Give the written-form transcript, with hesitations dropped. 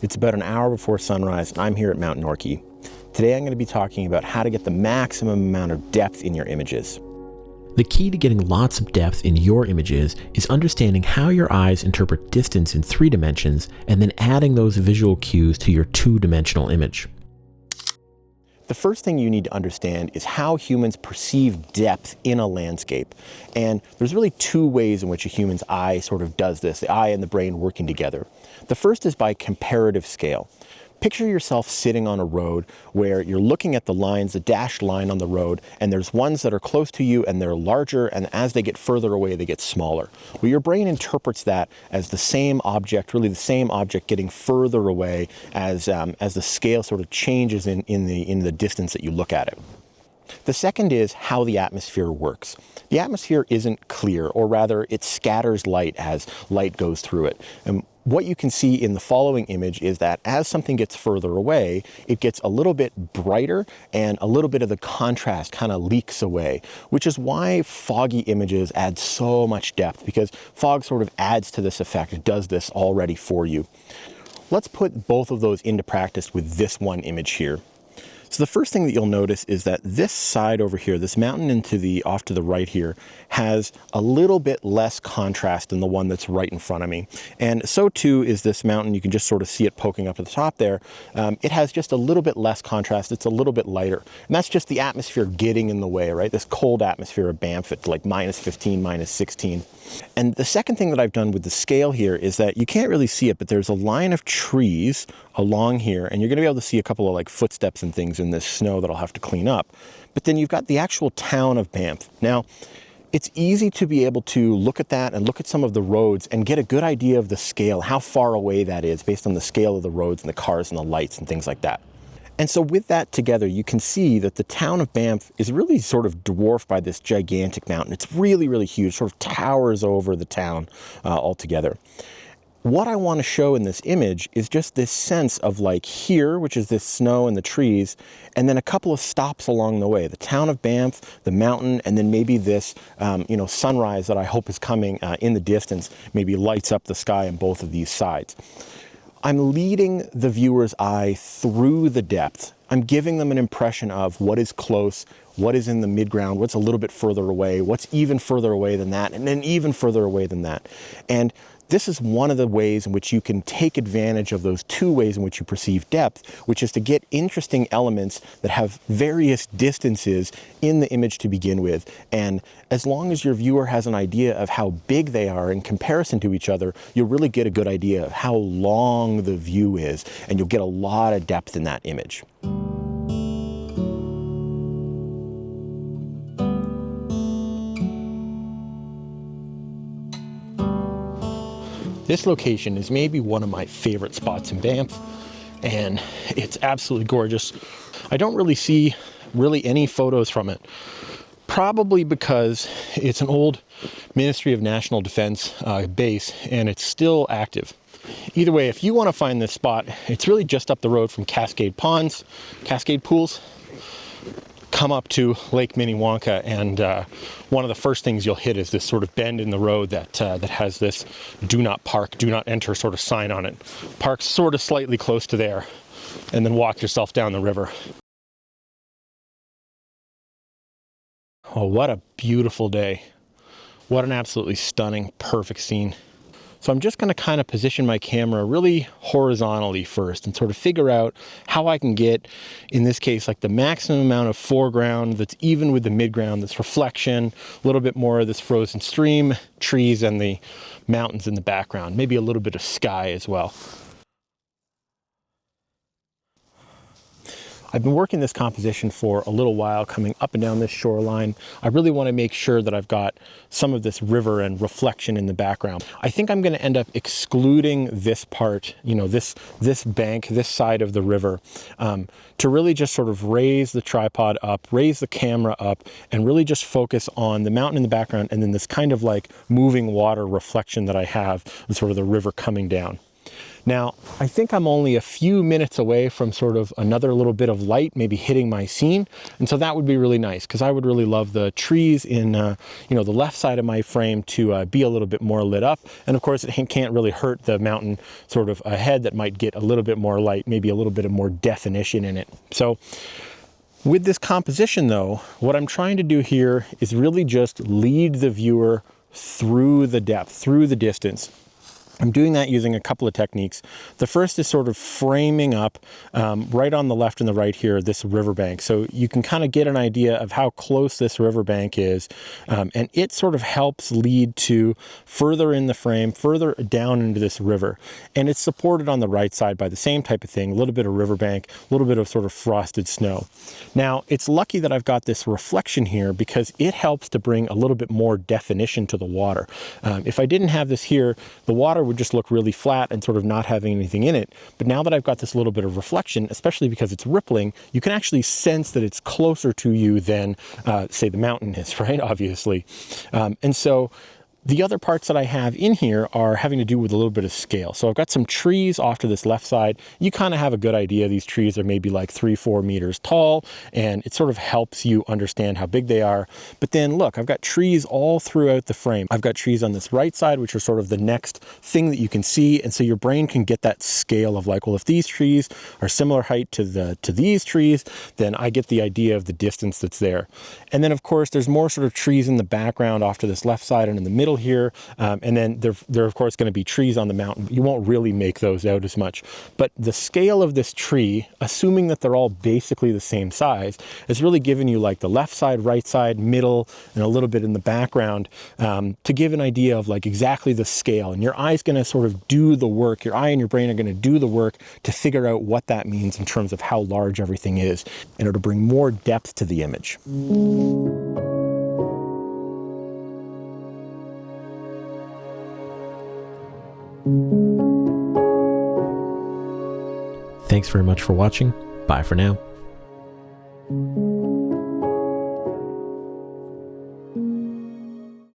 It's about an hour before sunrise, and I'm here at Mount Norkey. Today I'm going to be talking about how to get the maximum amount of depth in your images. The key to getting lots of depth in your images is understanding how your eyes interpret distance in 3 dimensions and then adding those visual cues to your 2-dimensional image. The first thing you need to understand is how humans perceive depth in a landscape. And there's really 2 ways in which a human's eye sort of does this, the eye and the brain working together. The first is by comparative scale. Picture yourself sitting on a road where you're looking at the lines, the dashed line on the road, and there's ones that are close to you and they're larger, and as they get further away, they get smaller. Well, your brain interprets that as the same object, really the same object getting further away as the scale sort of changes in the distance that you look at it. The second is how the atmosphere works. The atmosphere isn't clear, or rather it scatters light as light goes through it. And what you can see in the following image is that as something gets further away, it gets a little bit brighter and a little bit of the contrast kind of leaks away, which is why foggy images add so much depth, because fog sort of adds to this effect. It does this already for you. Let's put both of those into practice with this one image here. So the first thing that you'll notice is that this side over here, this mountain off to the right here, has a little bit less contrast than the one that's right in front of me. And so too is this mountain. You can just sort of see it poking up at the top there. It has just a little bit less contrast. It's a little bit lighter. And that's just the atmosphere getting in the way, right? This cold atmosphere of Banff at like -15, -16. And the second thing that I've done with the scale here is that you can't really see it, but there's a line of trees along here, and you're going to be able to see a couple of like footsteps and things in this snow that I'll have to clean up. But then you've got the actual town of Banff. Now, it's easy to be able to look at that and look at some of the roads and get a good idea of the scale, how far away that is based on the scale of the roads and the cars and the lights and things like that. And so with that together, you can see that the town of Banff is really sort of dwarfed by this gigantic mountain. It's really, really huge, sort of towers over the town altogether. What I want to show in this image is just this sense of like here, which is this snow and the trees, and then a couple of stops along the way. The town of Banff, the mountain, and then maybe this sunrise that I hope is coming in the distance, maybe lights up the sky on both of these sides. I'm leading the viewer's eye through the depth. I'm giving them an impression of what is close, what is in the midground, what's a little bit further away, what's even further away than that, and then even further away than that. And this is one of the ways in which you can take advantage of those 2 ways in which you perceive depth, which is to get interesting elements that have various distances in the image to begin with. And as long as your viewer has an idea of how big they are in comparison to each other, you'll really get a good idea of how long the view is, and you'll get a lot of depth in that image. This location is maybe one of my favorite spots in Banff, and it's absolutely gorgeous. I don't really see any photos from it, probably because it's an old Ministry of National Defense base, and it's still active. Either way, if you want to find this spot, it's really just up the road from Cascade Pools. Come up to Lake Minnewanka, and one of the first things you'll hit is this sort of bend in the road that has this "do not park, do not enter" sort of sign on it. Park sort of slightly close to there, and then walk yourself down the river. Oh, what a beautiful day. What an absolutely stunning, perfect scene. So I'm just going to kind of position my camera really horizontally first and sort of figure out how I can get, in this case, like the maximum amount of foreground that's even with the midground, this reflection, a little bit more of this frozen stream, trees, and the mountains in the background, maybe a little bit of sky as well. I've been working this composition for a little while, coming up and down this shoreline. I really want to make sure that I've got some of this river and reflection in the background. I think I'm going to end up excluding this part, this bank, this side of the river, to really just sort of raise the tripod up, raise the camera up, and really just focus on the mountain in the background, and then this kind of like moving water reflection that I have, and sort of the river coming down. Now, I think I'm only a few minutes away from sort of another little bit of light maybe hitting my scene. And so that would be really nice, because I would really love the trees in the left side of my frame to be a little bit more lit up. And of course, it can't really hurt the mountain sort of ahead that might get a little bit more light, maybe a little bit of more definition in it. So with this composition though, what I'm trying to do here is really just lead the viewer through the depth, through the distance. I'm doing that using a couple of techniques. The first is sort of framing up right on the left and the right here, this riverbank. So you can kind of get an idea of how close this riverbank is. And it sort of helps lead to further in the frame, further down into this river. And it's supported on the right side by the same type of thing, a little bit of riverbank, a little bit of sort of frosted snow. Now, it's lucky that I've got this reflection here because it helps to bring a little bit more definition to the water. If I didn't have this here, the water would just look really flat and sort of not having anything in it. But now that I've got this little bit of reflection, especially because it's rippling, you can actually sense that it's closer to you than, say, the mountain is, right? Obviously. And so the other parts that I have in here are having to do with a little bit of scale. So I've got some trees off to this left side. You kind of have a good idea. These trees are maybe like 3-4 meters tall, and it sort of helps you understand how big they are. But then look, I've got trees all throughout the frame. I've got trees on this right side, which are sort of the next thing that you can see. And so your brain can get that scale of like, well, if these trees are similar height to these trees, then I get the idea of the distance that's there. And then of course, there's more sort of trees in the background off to this left side and in the middle here, and then there are of course going to be trees on the mountain. You won't really make those out as much, but the scale of this tree, assuming that they're all basically the same size, is really giving you like the left side, right side, middle, and a little bit in the background to give an idea of like exactly the scale. And your eye's going to sort of do the work. Your eye and your brain are going to do the work to figure out what that means in terms of how large everything is, and it'll bring more depth to the image. Thanks very much for watching. Bye for now.